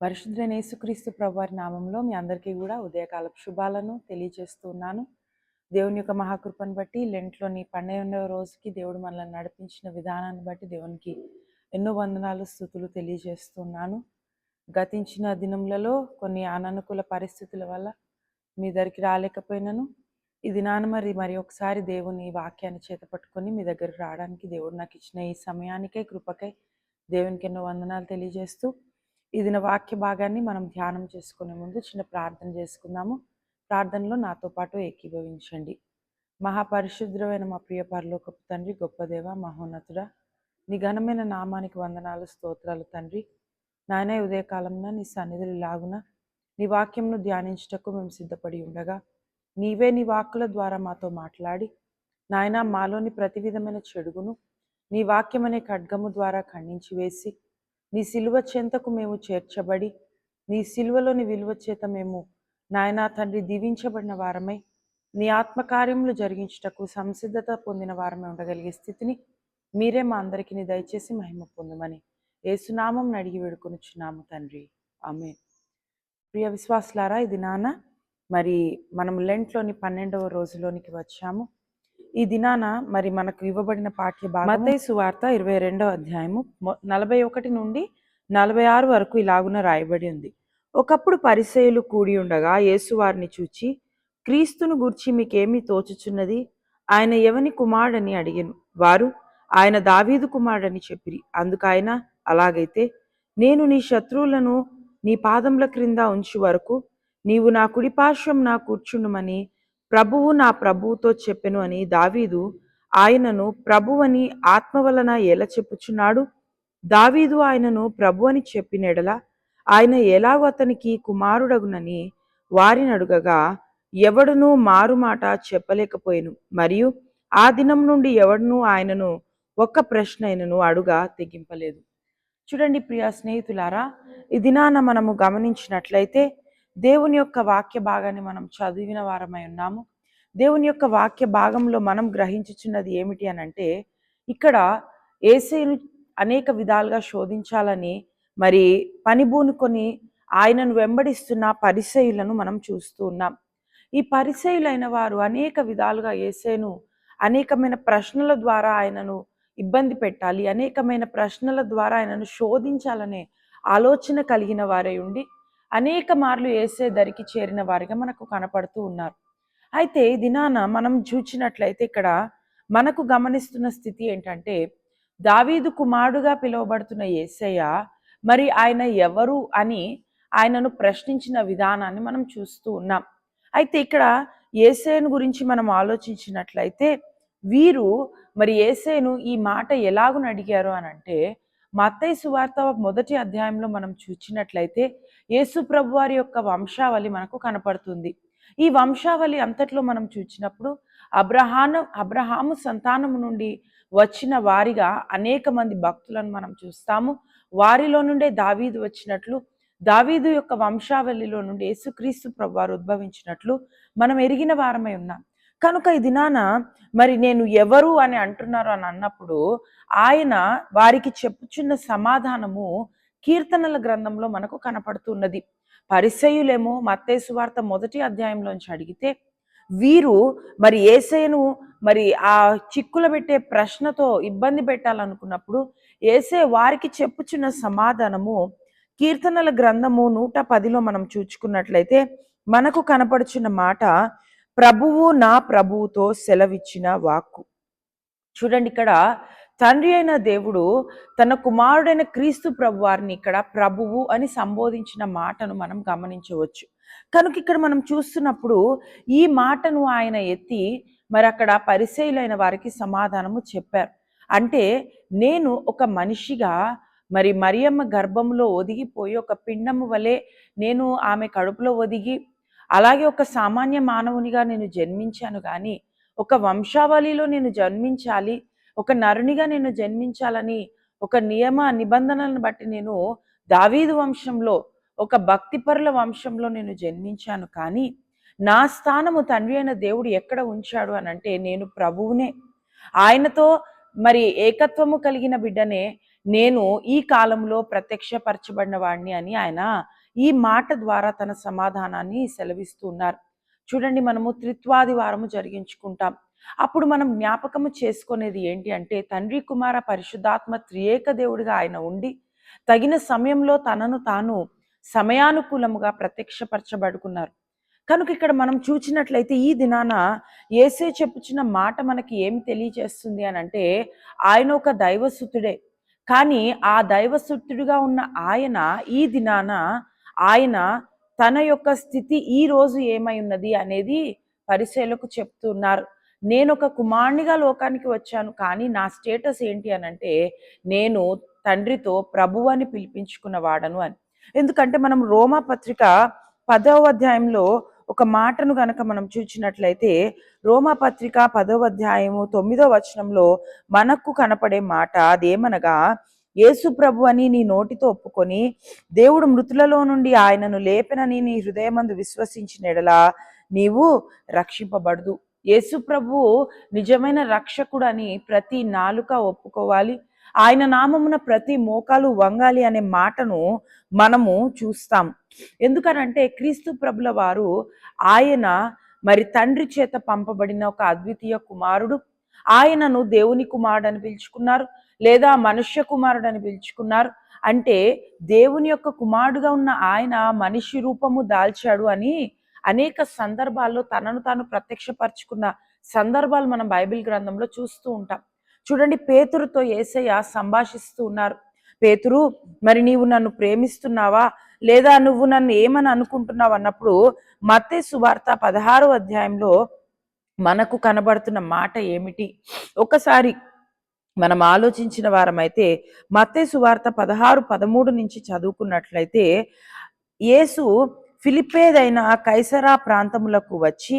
పరిశుద్ధుడైన యేసుక్రీస్తు ప్రభువారి నామంలో మీ అందరికీ కూడా ఉదయకాలపు శుభాలను తెలియజేస్తూ ఉన్నాను. దేవుని యొక్క మహాకృపను బట్టి లెంట్లోని 12వ రోజుకి దేవుడు మనల్ని నడిపించిన విధానాన్ని బట్టి దేవునికి ఎన్నో వందనాలు స్తుతులు తెలియజేస్తున్నాను. గతించిన దినములలో కొన్ని అననుకూల పరిస్థితుల వల్ల మీ దగ్గరికి రాలేకపోయినాను. ఈ దినాన మరి ఒకసారి దేవుని వాక్యాన్ని చేతపట్టుకొని మీ దగ్గరికి రావడానికి దేవుడు నాకు ఇచ్చిన ఈ సమయానికై కృపకై దేవునికి ఎన్నో వందనాలు తెలియజేస్తూ ఈ దిన వాక్య భాగాన్ని మనం ధ్యానం చేసుకునే ముందు చిన్న ప్రార్థన చేసుకుందాము. ప్రార్థనలో నాతో పాటు ఏకీభవించండి. మహాపరిశుద్ధమైన మా ప్రియ పరలోకపు తండ్రి, గొప్ప దేవ, మహోన్నతుడా, నీ ఘనమైన నామానికి వందనాలు స్తోత్రాలు తండ్రి. నాయన ఉదయకాలంలో నీ సన్నిధులు లాగున నీ వాక్యంను ధ్యానించుటకు మేము సిద్ధపడి ఉండగా నీవే నీ వాక్కుల ద్వారా మాతో మాట్లాడి నాయన మాలోని ప్రతి విధమైన చెడుగును నీ వాక్యమనే ఖడ్గము ద్వారా ఖండించి వేసి నీ సిలువ చెంతకు మేము చేర్చబడి నీ సిలువలోని విలువ చేత మేము నాయనా తండ్రి దీవించబడిన వారమై నీ ఆత్మకార్యములు జరిగించుటకు సంసిద్ధత పొందిన వారమై ఉండగలిగే స్థితిని మీరే మా అందరికీ దయచేసి మహిమ పొందమని యేసునామం అడిగి వేడుకొనుచున్నాము తండ్రి, ఆమేన్. ప్రియ విశ్వాసులారా, ఇది దినాన మనం లెంట్లోని 12వ రోజులోనికి వచ్చాము. ఈ దినాన మనకు ఇవ్వబడిన పాఠ్య భాగం మత్తయి సువార్త 22వ అధ్యాయము 41 నుండి 46 వరకు ఇలాగున రాయబడి ఉంది. ఒకప్పుడు పరిసయ్యులు కూడి ఉండగా యేసు వారిని చూచి, క్రీస్తును గూర్చి మీకేమీ తోచుచున్నది? ఆయన ఎవని కుమారుడని అడిగెను. వారు, ఆయన దావీదు కుమారుడని చెప్పిరి. అందుకు ఆయన, అలాగైతే నేను నీ శత్రువులను నీ పాదముల క్రింద ఉంచు వరకు నీవు నా కుడిపార్శ్వమున కూర్చుండుమని ప్రభువు నా ప్రభువుతో చెప్పెను అని దావీదు ఆయనను ప్రభువని ఆత్మ వలన ఎలా చెప్పుచున్నాడు? దావీదు ఆయనను ప్రభు అని చెప్పినెడల ఆయన ఎలాగో అతనికి కుమారుడగునని వారిని అడుగగా ఎవడునూ మారుమాట చెప్పలేకపోయెను. మరియు ఆ దినం నుండి ఎవడునూ ఆయనను ఒక్క ప్రశ్న అయినను అడుగా తెగింపలేదు. చూడండి ప్రియా స్నేహితులారా, ఈ దినాన మనము గమనించినట్లయితే దేవుని యొక్క వాక్య భాగాన్ని మనం చదివిన వారమై ఉన్నాము. దేవుని యొక్క వాక్య భాగంలో మనం గ్రహించుచున్నది ఏమిటి అని అంటే, ఇక్కడ యేసును అనేక విధాలుగా శోధించాలని పనిబూనుకొని ఆయనను వెంబడిస్తున్న పరిసయ్యులను మనం చూస్తూ ఉన్నాం. ఈ పరిసయ్యులైన వారు అనేక విధాలుగా యేసును అనేకమైన ప్రశ్నల ద్వారా ఆయనను ఇబ్బంది పెట్టాలి, అనేకమైన ప్రశ్నల ద్వారా ఆయనను శోధించాలనే ఆలోచన కలిగిన వారై ఉండి అనేక మార్లు యేసే దరికి చేరిన వారిగా మనకు కనపడుతూ ఉన్నారు. అయితే దినాన మనం చూచినట్లయితే ఇక్కడ మనకు గమనిస్తున్న స్థితి ఏంటంటే, దావీదు కుమారుడుగా పిలువబడుతున్న యేసయ్య ఆయన ఎవరు అని ఆయనను ప్రశ్నించిన విధానాన్ని మనం చూస్తూ ఉన్నాం. అయితే ఇక్కడ యేసయ్యను గురించి మనం ఆలోచించినట్లయితే వీరు యేసయ్యను ఈ మాట ఎలాగున అడిగారు అని అంటే, మత్తయి సువార్త 1వ అధ్యాయంలో మనం చూచినట్లయితే యేసు ప్రభు వారి యొక్క వంశావళి మనకు కనపడుతుంది. ఈ వంశావళి అంతట్లో మనం చూచినప్పుడు అబ్రహాము సంతానము నుండి వచ్చిన వారిగా అనేక మంది భక్తులను మనం చూస్తాము. వారిలో నుండే దావీదు వచ్చినట్లు, దావీదు యొక్క వంశావళిలో నుండి యేసుక్రీస్తు ప్రభువారు ఉద్భవించినట్లు మనం ఎరిగిన వారమై ఉన్నాం. కనుక ఈ దినాన నేను ఎవరు అని అంటున్నారు అని అన్నప్పుడు ఆయన వారికి చెప్పుచున్న సమాధానము కీర్తనల గ్రంథంలో మనకు కనపడుతున్నది. పరిసయ్యులేమో మత్తయి సువార్త 1వ అధ్యాయంలోంచి అడిగితే వీరు యేసయ్యను ఆ చిక్కుల పెట్టే ప్రశ్నతో ఇబ్బంది పెట్టాలనుకున్నప్పుడు యేసయ్య వారికి చెప్పుచున్న సమాధానము కీర్తనల గ్రంథము 110లో మనం చూచుకున్నట్లయితే మనకు కనపడుచున్న మాట, ప్రభువు నా ప్రభువుతో సెలవిచ్చిన వాక్కు. చూడండి, ఇక్కడ తండ్రి అయిన దేవుడు తన కుమారుడైన క్రీస్తు ప్రభు వారిని ఇక్కడ ప్రభువు అని సంబోధించిన మాటను మనం గమనించవచ్చు. కనుక ఇక్కడ మనం చూస్తున్నప్పుడు ఈ మాటను ఆయన ఎత్తి అక్కడ పరిసయ్యులైన వారికి సమాధానము చెప్పారు. అంటే నేను ఒక మనిషిగా మరియమ్మ గర్భంలో ఒదిగిపోయి ఒక పిండము వలె నేను ఆమె కడుపులో ఒదిగి అలాగే ఒక సామాన్య మానవునిగా నేను జన్మించాను, కానీ ఒక వంశావళిలో నేను జన్మించాలి, ఒక నరునిగా నేను జన్మించాలని ఒక నియమ నిబంధనలను బట్టి నేను దావీదు వంశంలో ఒక భక్తిపరుల వంశంలో నేను జన్మించాను. కానీ నా స్థానము తండ్రి అయిన దేవుడు ఎక్కడ ఉంచాడు అని అంటే, నేను ప్రభువునే, ఆయనతో ఏకత్వము కలిగిన బిడ్డనే, నేను ఈ కాలంలో ప్రత్యక్షపరచబడిన వాడిని అని ఆయన ఈ మాట ద్వారా తన సమాధానాన్ని సెలవిస్తున్నారు. చూడండి, మనము త్రిత్వాదివారము జరిగించుకుంటాం. అప్పుడు మనం జ్ఞాపకము చేసుకునేది ఏంటి అంటే, తండ్రి కుమార పరిశుద్ధాత్మ త్రియేక దేవుడిగా ఆయన ఉండి తగిన సమయంలో తనను తాను సమయానుకూలముగా ప్రత్యక్షపరచబడుకున్నారు. కనుక ఇక్కడ మనం చూచినట్లయితే ఈ దినాన యేసే చెప్పుచున్న మాట మనకి ఏమి తెలియజేస్తుంది అని అంటే, ఆయన ఒక దైవసుతుడే. కానీ ఆ దైవసుతుడిగా ఉన్న ఆయన ఈ దినాన ఆయన తన యొక్క స్థితి ఈ రోజు ఏమై ఉన్నది అనేది పరిసయ్యులకు చెప్తున్నారు. నేను ఒక కుమారునిగా లోకానికి వచ్చాను, కానీ నా స్టేటస్ ఏంటి అని అంటే, నేను తండ్రితో ప్రభువు అని పిలిపించుకున్న వాడను అని. ఎందుకంటే మనం రోమా పత్రిక 10వ అధ్యాయంలో ఒక మాటను గనక మనం చూచినట్లయితే, రోమా పత్రిక 10వ అధ్యాయము 9వ వచనంలో మనకు కనపడే మాట అదేమనగా, యేసు ప్రభు అని నీ నోటితో ఒప్పుకొని దేవుడు మృతులలో నుండి ఆయనను లేపెనని నీ హృదయమందు విశ్వసించిన ఎడలా నీవు రక్షింపబడదు. యేసు ప్రభు నిజమైన రక్షకుడు అని ప్రతి నాలుక ఒప్పుకోవాలి, ఆయన నామమున ప్రతి మోకాలు వంగాలి అనే మాటను మనము చూస్తాం. ఎందుకనంటే క్రీస్తు ప్రభుల వారు ఆయన మరి తండ్రి చేత పంపబడిన ఒక అద్వితీయ కుమారుడు. ఆయనను దేవుని కుమారుడు అని పిలుచుకున్నారు, లేదా మనుష్య కుమారుడు అని పిలుచుకున్నారు. అంటే దేవుని యొక్క కుమారుడుగా ఉన్న ఆయన మనిషి రూపము దాల్చాడు అని అనేక సందర్భాల్లో తనను తాను ప్రత్యక్షపరచుకున్న సందర్భాలు మనం బైబిల్ గ్రంథంలో చూస్తూ ఉంటాం. చూడండి, పేతురుతో యేసయ్య సంభాషిస్తూ ఉన్నారు. పేతురు, మరి నీవు నన్ను ప్రేమిస్తున్నావా, లేదా నువ్వు నన్ను ఏమని అనుకుంటున్నావు అన్నప్పుడు మత్తయి సువార్త 16వ అధ్యాయంలో మనకు కనబడుతున్న మాట ఏమిటి? ఒకసారి మనం ఆలోచించిన వారమైతే మత్తయి సువార్త 16:13 నుంచి చదువుకున్నట్లయితే, యేసు ఫిలిప్పేదైన కైసరా ప్రాంతములకు వచ్చి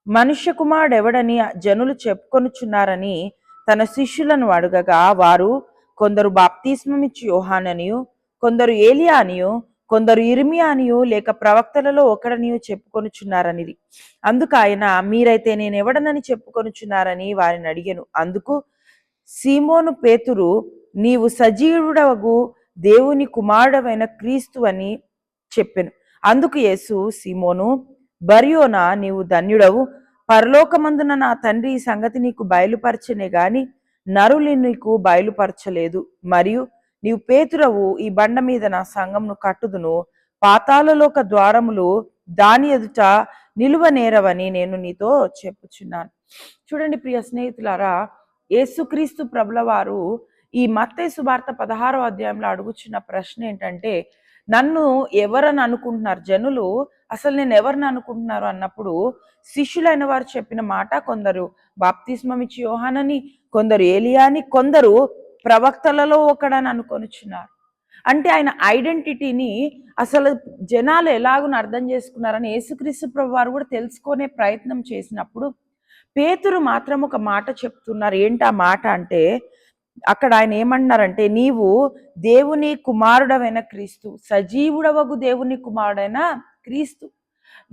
మనుష్య కుమారుడు ఎవడని జనులు చెప్పుకొనుచున్నారని తన శిష్యులను అడగగా, వారు కొందరు బాప్తిస్మమిచ్చి యోహాననియు, కొందరు ఏలియా అనియు, కొందరు ఇర్మియా అనియు, లేక ప్రవక్తలలో ఒకడనియు చెప్పుకొనుచున్నారనిది. అందుకు ఆయన, మీరైతే నేను ఎవడనని చెప్పుకొనుచున్నారని వారిని అడిగెను. అందుకు సీమోను పేతురు, నీవు సజీవుడవగు దేవుని కుమారుడవైన క్రీస్తు అని చెప్పెను. అందుకు యేసు, సీమోను బర్యోనా, నీవు ధన్యుడవు, పరలోకమందున నా తండ్రి ఈ సంగతి నీకు బయలుపరచనే గాని నరులు నీకు బయలుపరచలేదు. మరియు నీవు పేతురవు, ఈ బండ మీద నా సంఘమును కట్టుదును, పాతాళలోక ద్వారములు దాని ఎదుట నిలువనేరవని నేను నీతో చెప్పుచున్నాను. చూడండి ప్రియ స్నేహితులారా, యేసుక్రీస్తు ప్రభుల వారు ఈ మత్తయి సువార్త 16వ అధ్యాయంలో అడుగుచున్న ప్రశ్న ఏంటంటే, నన్ను ఎవరని అనుకుంటున్నారు జనులు, అసలు నేను ఎవరిని అనుకుంటున్నారు అన్నప్పుడు శిష్యులైన వారు చెప్పిన మాట, కొందరు బాప్తిస్మం ఇచ్చి యోహానని, కొందరు ఏలియా అని, కొందరు ప్రవక్తలలో ఒకడని అనుకొనిచున్నారు. అంటే ఆయన ఐడెంటిటీని అసలు జనాలు ఎలాగున అర్థం చేసుకున్నారని యేసుక్రీస్తు ప్రభు వారు కూడా తెలుసుకునే ప్రయత్నం చేసినప్పుడు పేతురు మాత్రం ఒక మాట చెప్తున్నారు. ఏంటి ఆ మాట అంటే, అక్కడ ఆయన ఏమన్నారంటే, నీవు దేవుని కుమారుడవైన క్రీస్తు, సజీవుడవగు దేవుని కుమారుడైన క్రీస్తు.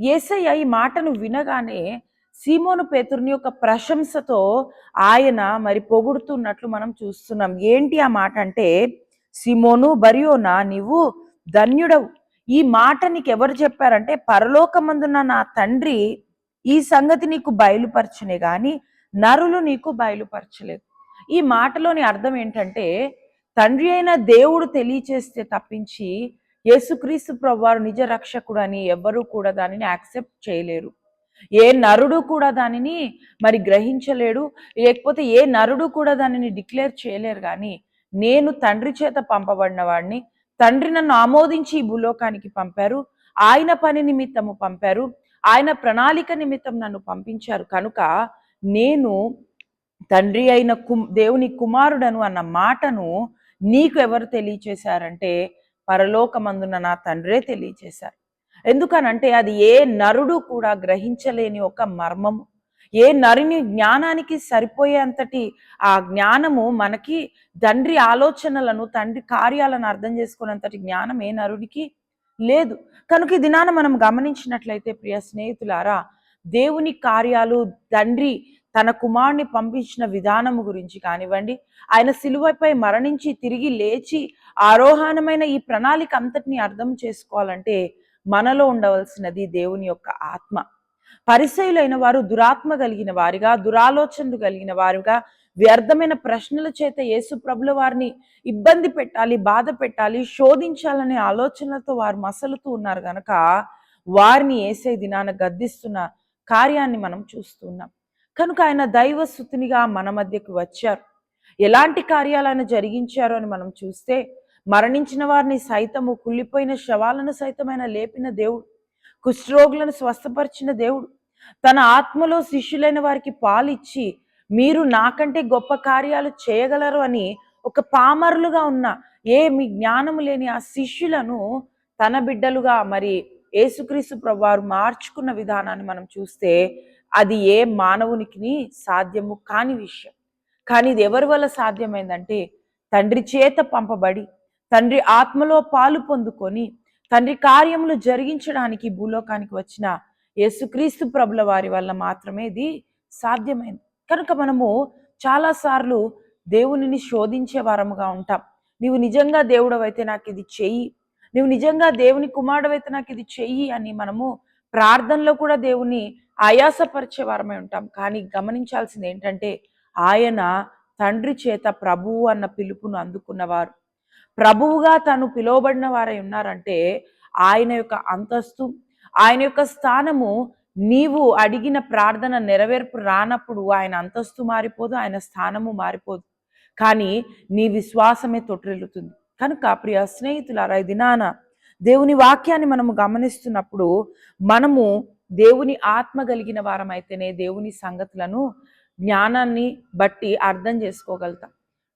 యేసయ్య ఈ మాటను వినగానే సీమోను పేతురుని యొక్క ప్రశంసతో ఆయన మరి పొగుడుతున్నట్లు మనం చూస్తున్నాం. ఏంటి ఆ మాట అంటే, సీమోను బర్యోనా, నీవు ధన్యుడవు. ఈ మాట నీకు ఎవరు చెప్పారంటే, పరలోకమందున్న నా తండ్రి ఈ సంగతి నీకు బయలుపరచనే గాని నరులు నీకు బయలుపరచలేదు. ఈ మాటలోని అర్థం ఏంటంటే, తండ్రి అయిన దేవుడు తెలియచేస్తే తప్పించి యేసుక్రీస్తు ప్రభువారు నిజ రక్షకుడు అని ఎవ్వరూ కూడా దానిని యాక్సెప్ట్ చేయలేరు. ఏ నరుడు కూడా దానిని మరి గ్రహించలేడు, లేకపోతే ఏ నరుడు కూడా దానిని డిక్లేర్ చేయలేరు. కానీ నేను తండ్రి చేత పంపబడిన వాడిని, తండ్రి నన్ను ఆమోదించి ఈ భూలోకానికి పంపారు, ఆయన పని నిమిత్తము పంపారు, ఆయన ప్రణాళిక నిమిత్తం నన్ను పంపించారు. కనుక నేను తండ్రి అయిన దేవుని కుమారుడను అన్న మాటను నీకు ఎవరు తెలియచేశారంటే, పరలోకమందున నా తండ్రే తెలియచేశారు. ఎందుకనంటే అది ఏ నరుడు కూడా గ్రహించలేని ఒక మర్మము. ఏ నరుని జ్ఞానానికి సరిపోయేంతటి ఆ జ్ఞానము మనకి, తండ్రి ఆలోచనలను, తండ్రి కార్యాలను అర్థం చేసుకునేంతటి జ్ఞానం ఏ నరుడికి లేదు. కనుక ఈ దినాన మనం గమనించినట్లయితే ప్రియ స్నేహితులారా, దేవుని కార్యాలు, తండ్రి తన కుమారుని పంపించిన విధానము గురించి కానివ్వండి, ఆయన సిలువపై మరణించి తిరిగి లేచి ఆరోహణమైన ఈ ప్రణాళిక అంతటిని అర్థం చేసుకోవాలంటే మనలో ఉండవలసినది దేవుని యొక్క ఆత్మ. పరిసయులైన వారు దురాత్మ కలిగిన వారిగా, దురాలోచనలు కలిగిన వారుగా, వ్యర్థమైన ప్రశ్నల చేత యేసు ప్రభుల వారిని ఇబ్బంది పెట్టాలి, బాధ పెట్టాలి, శోధించాలనే ఆలోచనలతో వారు మసలుతూ ఉన్నారు కనుక వారిని యేసే దినాన గద్దిస్తున్న కార్యాన్ని మనం చూస్తున్నాం. కనుక ఆయన దైవస్తునిగా మన మధ్యకు వచ్చారు. ఎలాంటి కార్యాలను జరిగించారు అని మనం చూస్తే, మరణించిన వారిని సైతము, కుళ్ళిపోయిన శవాలను సైతమైన లేపిన దేవుడు, కుష్ఠరోగులను స్వస్థపరిచిన దేవుడు, తన ఆత్మలో శిష్యులైన వారికి పాలిచ్చి మీరు నాకంటే గొప్ప కార్యాలు చేయగలరు అని ఒక పామరులుగా ఉన్న ఏమి జ్ఞానము లేని ఆ శిష్యులను తన బిడ్డలుగా మరి యేసుక్రీస్తు ప్రభువారు మార్చుకున్న విధానాన్ని మనం చూస్తే అది ఏ మానవునికి సాధ్యము కాని విషయం. కానీ ఇది ఎవరి వల్ల సాధ్యమైందంటే తండ్రి చేత పంపబడి, తండ్రి ఆత్మలో పాలు పొందుకొని, తండ్రి కార్యములు జరిగించడానికి భూలోకానికి వచ్చిన యేసుక్రీస్తు ప్రభుల వారి వల్ల మాత్రమే ఇది సాధ్యమైంది. కనుక మనము చాలాసార్లు దేవునిని శోధించే వారముగా ఉంటాం. నీవు నిజంగా దేవుడవైతే నాకు ఇది చెయ్యి, నువ్వు నిజంగా దేవుని కుమారుడవైతే నాకు ఇది చెయ్యి అని మనము ప్రార్థనలో కూడా దేవుని ఆయాసపరిచే వారమై ఉంటాం. కానీ గమనించాల్సింది ఏంటంటే ఆయన తండ్రి చేత ప్రభువు అన్న పిలుపును అందుకున్నవారు, ప్రభువుగా తను పిలువబడిన వారై ఉన్నారంటే ఆయన యొక్క అంతస్తు, ఆయన యొక్క స్థానము నీవు అడిగిన ప్రార్థన నెరవేర్పు రానప్పుడు ఆయన అంతస్తు మారిపోదు, ఆయన స్థానము మారిపోదు. కానీ నీ విశ్వాసమే తొట్టిల్లుతుంది. కనుక ప్రియ స్నేహితులారా, ఈ దినాన దేవుని వాక్యాన్ని మనము గమనిస్తున్నప్పుడు మనము దేవుని ఆత్మ కలిగిన వారమైతేనే దేవుని సంగతులను జ్ఞానాన్ని బట్టి అర్థం చేసుకోగలుగుతాం,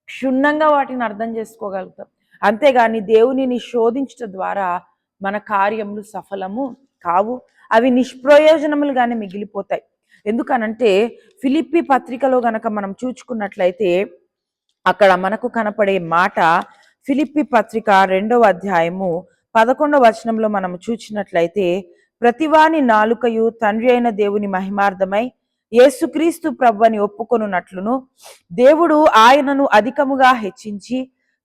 క్షుణ్ణంగా వాటిని అర్థం చేసుకోగలుగుతాం. అంతేగాని దేవునిని శోధించడం ద్వారా మన కార్యములు సఫలము కావు, అవి నిష్ప్రయోజనములుగానే మిగిలిపోతాయి. ఎందుకనంటే ఫిలిప్పీ పత్రికలో గనక మనం చూచుకున్నట్లయితే అక్కడ మనకు కనపడే మాట, ఫిలిప్పీ పత్రిక 2వ అధ్యాయము 11వ వచనంలో మనం చూచినట్లయితే, ప్రతివాని నాలుకయు తండ్రి అయిన దేవుని మహిమార్థమై యేసుక్రీస్తు ప్రభువని ఒప్పుకొనున్నట్లును దేవుడు ఆయనను అధికముగా హెచ్చించి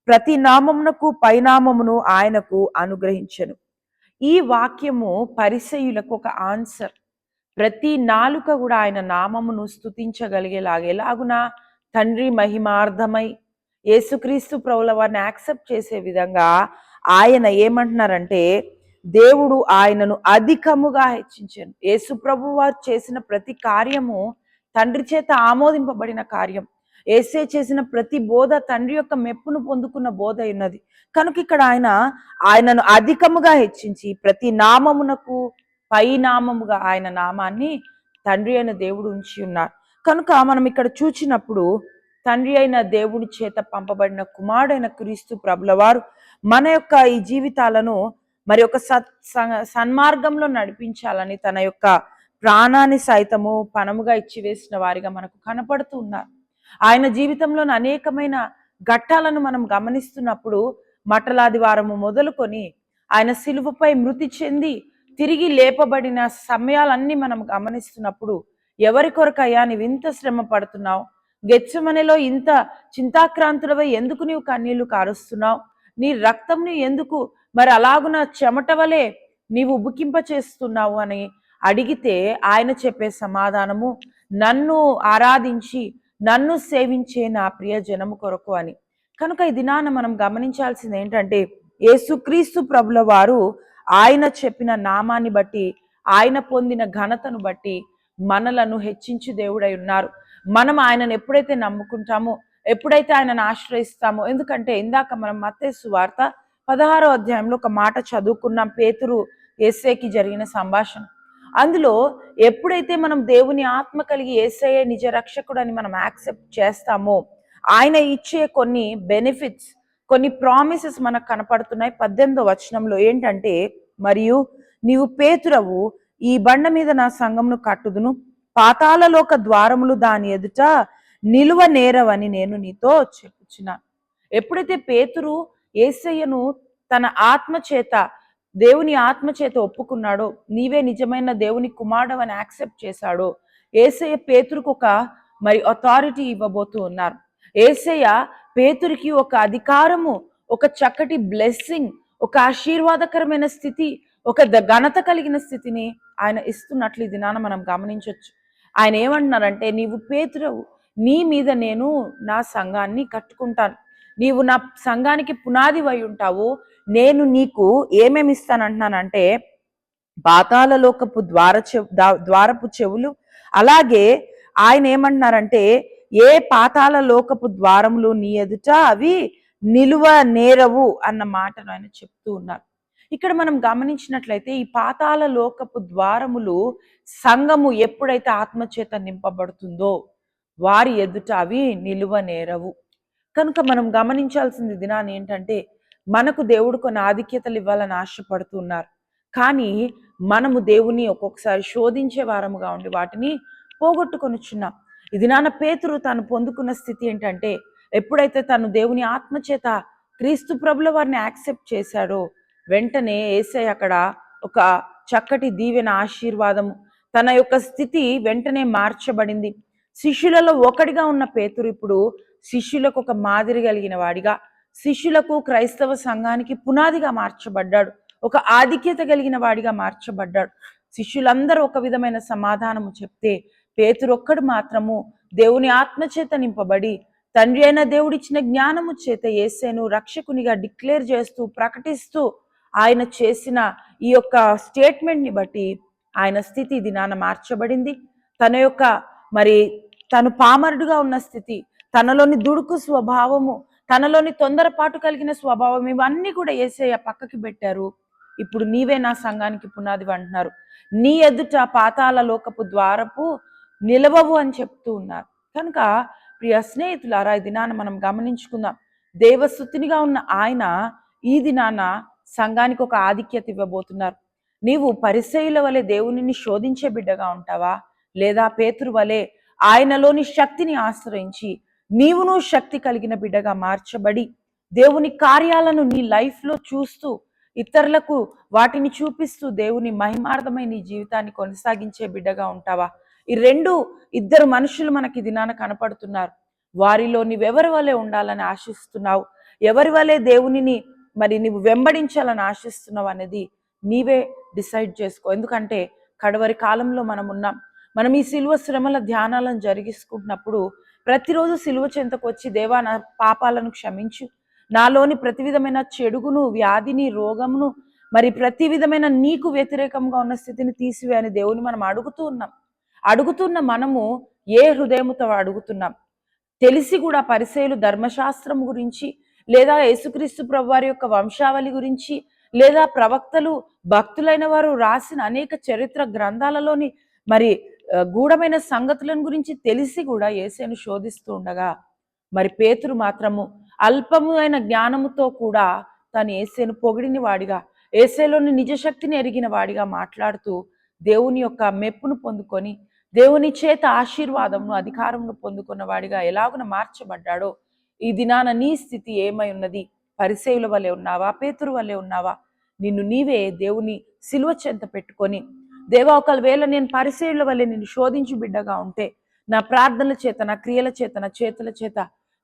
ప్రతి నామమునకు పైనామమును ఆయనకు అనుగ్రహించెను. ఈ వాక్యము పరిసయ్యులకు ఒక ఆన్సర్. ప్రతి నాలుక కూడా ఆయన నామమును స్తుతించగలిగేలాగా, ఎలాగునా తండ్రి మహిమార్థమై యేసుక్రీస్తు ప్రభుల వారిని యాక్సెప్ట్ చేసే విధంగా ఆయన ఏమంటున్నారంటే దేవుడు ఆయనను అధికముగా హెచ్చించాను. యేసు ప్రభు వారు చేసిన ప్రతి కార్యము తండ్రి చేత ఆమోదింపబడిన కార్యం. యేసే చేసిన ప్రతి బోధ తండ్రి యొక్క మెప్పును పొందుకున్న బోధ ఉన్నది. కనుక ఇక్కడ ఆయనను అధికముగా హెచ్చించి ప్రతి నామమునకు పై నామముగా ఆయన నామాన్ని తండ్రి అయిన దేవుడు ఉంచి ఉన్నారు. కనుక మనం ఇక్కడ చూచినప్పుడు తండ్రి అయిన దేవుని చేత పంపబడిన కుమారుడైన క్రీస్తు ప్రభుల వారు మన యొక్క ఈ జీవితాలను మరి ఒక సన్మార్గంలో నడిపించాలని తన యొక్క ప్రాణాన్ని సైతము పణముగా ఇచ్చివేసిన వారిగా మనకు కనపడుతూ ఉన్నారు. ఆయన జీవితంలోని అనేకమైన ఘట్టాలను మనం గమనిస్తున్నప్పుడు మట్టలాది వారము మొదలుకొని ఆయన సిలువపై మృతి చెంది తిరిగి లేపబడిన సమయాలన్నీ మనం గమనిస్తున్నప్పుడు ఎవరి కొరకయ్యా నీవు ఇంత శ్రమ పడుతున్నావు, గెత్సెమనెలో ఇంత చింతాక్రాంతుడవై ఎందుకు నీవు కన్నీళ్లు కారుస్తున్నావు, నీ రక్తంని ఎందుకు మరి అలాగున చెమట వలె నీవు ఉబుకింప చేస్తున్నావు అని అడిగితే ఆయన చెప్పే సమాధానము, నన్ను ఆరాధించి నన్ను సేవించే నా ప్రియ జనము కొరకు అని. కనుక ఈ దినాన మనం గమనించాల్సింది ఏంటంటే యేసుక్రీస్తు ప్రభుల వారు ఆయన చెప్పిన నామాన్ని బట్టి, ఆయన పొందిన ఘనతను బట్టి మనలను హెచ్చించి దేవుడై ఉన్నారు. మనం ఆయనను ఎప్పుడైతే నమ్ముకుంటామో, ఎప్పుడైతే ఆయనను ఆశ్రయిస్తామో, ఎందుకంటే ఇందాక మనం మత్తయి సువార్త 16వ అధ్యాయంలో ఒక మాట చదువుకున్నాం, పేతురు యేసేకి జరిగిన సంభాషణ. అందులో ఎప్పుడైతే మనం దేవుని ఆత్మ కలిగి యేసయ్యే నిజ రక్షకుడు అని మనం యాక్సెప్ట్ చేస్తామో ఆయన ఇచ్చే కొన్ని బెనిఫిట్స్, కొన్ని ప్రామిసెస్ మనకు కనపడుతున్నాయి. 18వ వచనంలో ఏంటంటే, మరియు నీవు పేతురవు, ఈ బండ మీద నా సంఘమును కట్టుదును, పాతాళలోక ద్వారములు దాని ఎదుట నిలువ నేరవని నేను నీతో చెప్పుచున్నాను. ఎప్పుడైతే పేతురు యేసయ్యను తన ఆత్మ చేత, దేవుని ఆత్మ చేత ఒప్పుకున్నాడో, నీవే నిజమైన దేవుని కుమారుడు అని యాక్సెప్ట్ చేశాడో, యేసయ్య పేతురుకు ఒక మరి అథారిటీ ఇవ్వబోతూ ఉన్నారు. యేసయ్య పేతురికి ఒక అధికారము, ఒక చక్కటి బ్లెస్సింగ్, ఒక ఆశీర్వాదకరమైన స్థితి, ఒక ఘనత కలిగిన స్థితిని ఆయన ఇస్తున్నట్లు ఇది నాన్న మనం గమనించవచ్చు. ఆయన ఏమంటున్నారంటే, నీవు పేతురవు, నీ మీద నేను నా సంఘాన్ని కట్టుకుంటాను, నీవు నా సంఘానికి పునాది వై ఉంటావు, నేను నీకు ఏమేమి ఇస్తానంటున్నానంటే పాతాళలోకపు ద్వారపు చెవులు, అలాగే ఆయన ఏమంటున్నారంటే ఏ పాతాళ లోకపు ద్వారములు నీ ఎదుట అవి నిలువ నేరవు అన్న మాటను ఆయన చెప్తూ ఉన్నారు. ఇక్కడ మనం గమనించినట్లయితే ఈ పాతాళ లోకపు ద్వారములు సంఘము ఎప్పుడైతే ఆత్మచేత నింపబడుతుందో వారి ఎదుట అవి నిలువ నేరవు. కనుక మనం గమనించాల్సింది దినాన్ని ఏంటంటే, మనకు దేవుడు కొన్ని ఆధిక్యతలు ఇవ్వాలని ఆశపడుతున్నారు, కానీ మనము దేవుని ఒక్కొక్కసారి శోధించే వారముగా ఉండి వాటిని పోగొట్టుకొనిచున్నాం. ఇది నాన్న పేతురు తాను పొందుకున్న స్థితి ఏంటంటే, ఎప్పుడైతే తను దేవుని ఆత్మచేత క్రీస్తు ప్రభుల వారిని యాక్సెప్ట్ చేశాడో వెంటనే యేసయ్య అక్కడ ఒక చక్కటి దీవెన ఆశీర్వాదము, తన యొక్క స్థితి వెంటనే మార్చబడింది. శిష్యులలో ఒకటిగా ఉన్న పేతురు ఇప్పుడు శిష్యులకు ఒక మాదిరి కలిగిన వాడిగా, శిష్యులకు క్రైస్తవ సంఘానికి పునాదిగా మార్చబడ్డాడు, ఒక ఆధిక్యత కలిగిన వాడిగా మార్చబడ్డాడు. శిష్యులందరూ ఒక విధమైన సమాధానము చెప్తే పేతురొక్కడు మాత్రము దేవుని ఆత్మచేత నింపబడి తండ్రి అయిన దేవుడిచ్చిన జ్ఞానము చేత యేసును రక్షకునిగా డిక్లేర్ చేస్తూ ప్రకటిస్తూ ఆయన చేసిన ఈ యొక్క స్టేట్మెంట్ని బట్టి ఆయన స్థితి దినాన మార్చబడింది. తన యొక్క మరి తను పామరుడుగా ఉన్న స్థితి, తనలోని దుడుకు స్వభావము, తనలోని తొందరపాటు కలిగిన స్వభావం, ఇవన్నీ కూడా యేసయ్య పక్కకి పెట్టారు. ఇప్పుడు నీవే నా సంఘానికి పునాది అంటున్నారు, నీ ఎదుట పాతాళ లోకపు ద్వారపు నిలవవు అని చెప్తూ ఉన్నారు. కనుక ప్రియ స్నేహితులారా, ఈ దినాన మనం గమనించుకుందాం, దేవస్తుతినిగా ఉన్న ఆయన ఈ దినాన సంఘానికి ఒక ఆధిక్యత ఇవ్వబోతున్నారు. నీవు పరిసయ్యుల వలె దేవునిని శోధించే బిడ్డగా ఉంటావా, లేదా పేతురు వలె ఆయనలోని శక్తిని ఆశ్రయించి నీవును శక్తి కలిగిన బిడ్డగా మార్చబడి దేవుని కార్యాలను నీ లైఫ్లో చూస్తూ ఇతరులకు వాటిని చూపిస్తూ దేవుని మహిమార్థమై నీ జీవితాన్ని కొనసాగించే బిడ్డగా ఉంటావా? ఈ ఇద్దరు మనుషులు మనకి దినాన కనపడుతున్నారు. వారిలో నీవెవరి వలె ఉండాలని ఆశిస్తున్నావు, ఎవరి వలె దేవునిని మరి నీవు వెంబడించాలని ఆశిస్తున్నావు అనేది నీవే డిసైడ్ చేసుకో. ఎందుకంటే కడవరి కాలంలో మనం ఉన్నాం. మనం ఈ సిలువ శ్రమల ధ్యానాలను జరిగించుకుంటున్నప్పుడు ప్రతిరోజు సిలువ చెంతకు వచ్చి, దేవా నా పాపాలను క్షమించు, నాలోని ప్రతి విధమైన చెడుగును, వ్యాధిని, రోగమును, మరి ప్రతి విధమైన నీకు వ్యతిరేకంగా ఉన్న స్థితిని తీసివే అని దేవుని మనం అడుగుతున్న మనము ఏ హృదయముతో అడుగుతున్నాం? తెలిసి కూడా పరిసయ్యులు ధర్మశాస్త్రం గురించి, లేదా యేసుక్రీస్తు ప్రభువారి యొక్క వంశావళి గురించి, లేదా ప్రవక్తలు భక్తులైన వారు రాసిన అనేక చరిత్ర గ్రంథాలలోని మరి గూఢమైన సంగతులను గురించి తెలిసి కూడా యేసును శోధిస్తూ ఉండగా, మరి పేతురు మాత్రము అల్పము అయిన జ్ఞానముతో కూడా తను యేసును పొగిడిన వాడిగా, యేసులోని నిజశక్తిని ఎరిగిన వాడిగా మాట్లాడుతూ దేవుని యొక్క మెప్పును పొందుకొని దేవుని చేత ఆశీర్వాదమును, అధికారమును పొందుకున్న వాడిగా ఎలాగున మార్చబడ్డాడో ఈ దినాన నీ స్థితి ఏమై ఉన్నది? పరిసయ్యుల వలె ఉన్నావా, పేతురు వలె ఉన్నావా? నిన్ను నీవే దేవుని సిలువ చెంత పెట్టుకొని, దేవా ఒకవేళ నేను పరిసయ్యుల వలె నిన్ను శోధించు బిడ్డగా ఉంటే, నా ప్రార్థనల చేత, నా క్రియల చేత, నా చేతుల చేత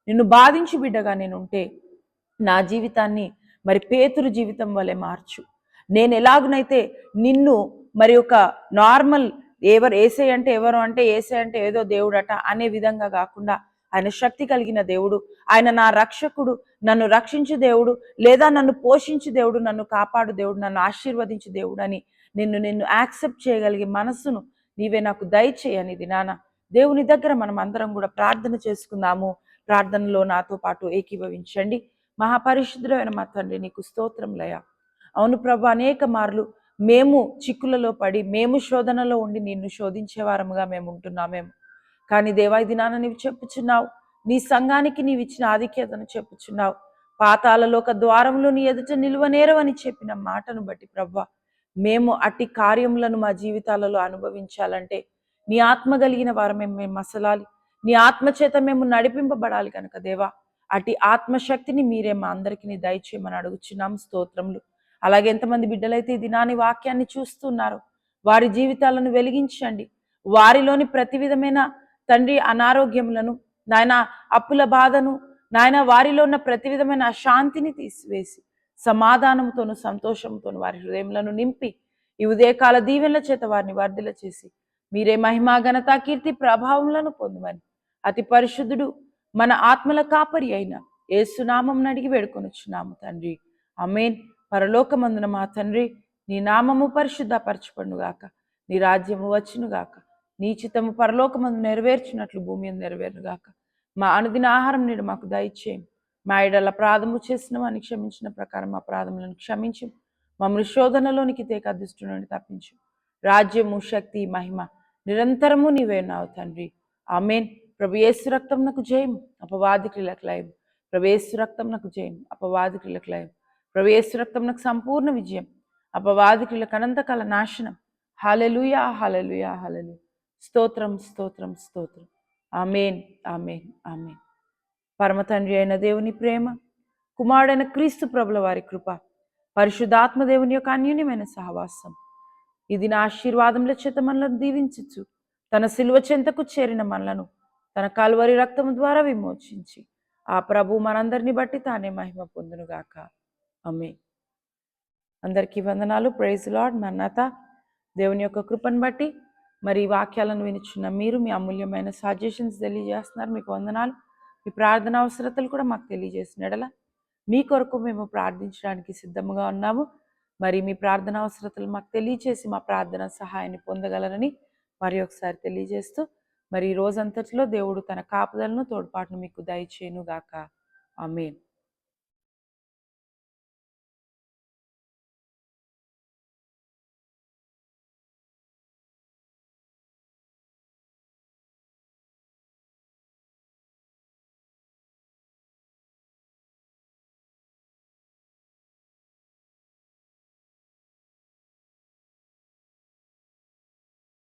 నిన్ను బాధించు బిడ్డగా నేను ఉంటే, నా జీవితాన్ని మరి పేతురు జీవితం వలె మార్చు. నేను ఎలాగునైతే నిన్ను మరి ఒక నార్మల్ ఏసై అంటే ఎవరు అంటే ఏసై అంటే ఏదో దేవుడట అనే విధంగా కాకుండా, ఆయన శక్తి కలిగిన దేవుడు, ఆయన నా రక్షకుడు, నన్ను రక్షించు దేవుడు, లేదా నన్ను పోషించు దేవుడు, నన్ను కాపాడు దేవుడు, నన్ను ఆశీర్వదించు దేవుడు అని నిన్ను యాక్సెప్ట్ చేయగలిగే మనస్సును నీవే నాకు దయచేయని దినాన దేవుని దగ్గర మనం అందరం కూడా ప్రార్థన చేసుకుందాము. ప్రార్థనలో నాతో పాటు ఏకీభవించండి. మహాపరిశుద్ధుడైన మా తండ్రి, నీకు స్తోత్రములయ్యా. అవును ప్రభు, అనేక మార్లు మేము చిక్కులలో పడి, మేము శోధనలో ఉండి నిన్ను శోధించే వారముగా మేము ఉంటున్నామేమో. కానీ దేవా, ఈ దినాన నీవు చెప్పుచున్నావు, నీ సంఘానికి నీవు ఇచ్చిన ఆధిక్యతను చెప్పుచున్నావు. పాతాళలోక ద్వారములు నీ ఎదుట నిలువనేరవని చెప్పిన మాటను బట్టి ప్రభు, మేము అట్టి కార్యములను మా జీవితాలలో అనుభవించాలంటే నీ ఆత్మ కలిగిన వారమే మేము మసలాలి, నీ ఆత్మచేత మేము నడిపింపబడాలి. కనుక దేవా, అట్టి ఆత్మశక్తిని మీరే మా అందరికీ దయచేయమని అడుగుచున్నాం. స్తోత్రములు. అలాగే ఎంతమంది బిడ్డలైతే ఈ దినాని వాక్యాన్ని చూస్తున్నారు, వారి జీవితాలను వెలిగించండి. వారిలోని ప్రతి విధమైన తండ్రి అనారోగ్యములను, నాయన అప్పుల బాధను, నాయన వారిలో ఉన్న ప్రతి విధమైన అశాంతిని తీసివేసి సమాధానంతోను సంతోషంతోను వారి హృదయములను నింపి ఈ ఉదయకాల దీవెనల చేత వారిని వర్ధిల్ల చేసి మీరే మహిమా ఘనత కీర్తి ప్రభావములను పొందుమని అతి పరిశుద్ధుడు మన ఆత్మల కాపరి అయిన యేసునామం అడిగి వేడుకొనుచున్నాము తండ్రి. ఆమేన్. పరలోకమందున మా తండ్రి, నీ నామము పరిశుద్ధపరచబడునుగాక, నీ రాజ్యము వచ్చునుగాక, నీ చిత్తము పరలోకమందు నెరవేర్చినట్లు భూమి మీద నెరవేరునుగాక. మా అనుదిన ఆహారం నేడు మాకు దయచేయం. మా ఎడల అపరాధము చేసిన వారిని క్షమించిన ప్రకారం మా అపరాధములను క్షమించు. మమ్మల్ని శోధనలోనికి తేక దుష్టు నుండి తప్పించు. రాజ్యము, శక్తి, మహిమ నిరంతరము నీవే ఉన్నావు తండ్రి. ఆమేన్. ప్రభు యేసు రక్తమునకు జయం, అపవాది క్రియలకు లయం. ప్రభు యేసు రక్తమునకు జయం, అపవాది క్రియలకు లయం. ప్రభు యేసు రక్తమునకు సంపూర్ణ విజయం, అపవాది క్రియలకు అనంతకాల నాశనం. హల్లెలూయా, హల్లెలూయా, హల్లెలూయా. స్తోత్రం, స్తోత్రం, స్తోత్రం. ఆమేన్, ఆమేన్, ఆమేన్. పరమ తండ్రి అయిన దేవుని ప్రేమ, కుమారుడైన క్రీస్తు ప్రభుల వారి కృప, పరిశుద్ధాత్మ దేవుని యొక్క అన్యూన్యమైన సహవాసం ఇది నా ఆశీర్వాదముల చేత మనలను దీవించచ్చు. తన శిలువ చెంతకు చేరిన మనలను తన కల్వరి రక్తము ద్వారా విమోచించి ఆ ప్రభు మనందరిని బట్టి తానే మహిమ పొందునుగాక. ఆమేన్. అందరికీ వందనాలు. Praise Lord. మన్నాత. దేవుని యొక్క కృపను బట్టి మరి ఈ వాక్యాలను వినిచున్న మీరు మీ అమూల్యమైన సజెషన్స్ తెలియజేస్తున్నారు. మీకు వందనాలు. మీ ప్రార్థన అవసరతలు కూడా మాకు తెలియజేసినడల మీ కొరకు మేము ప్రార్థించడానికి సిద్ధంగా ఉన్నాము. మరి మీ ప్రార్థన అవసరతలు మాకు తెలియజేసి మా ప్రార్థన సహాయాన్ని పొందగలరని మరి ఒకసారి తెలియజేస్తూ మరి ఈ రోజంతటిలో దేవుడు తన కాపుదలను తోడ్పాటును మీకు దయచేయునుగాక. ఆమేన్.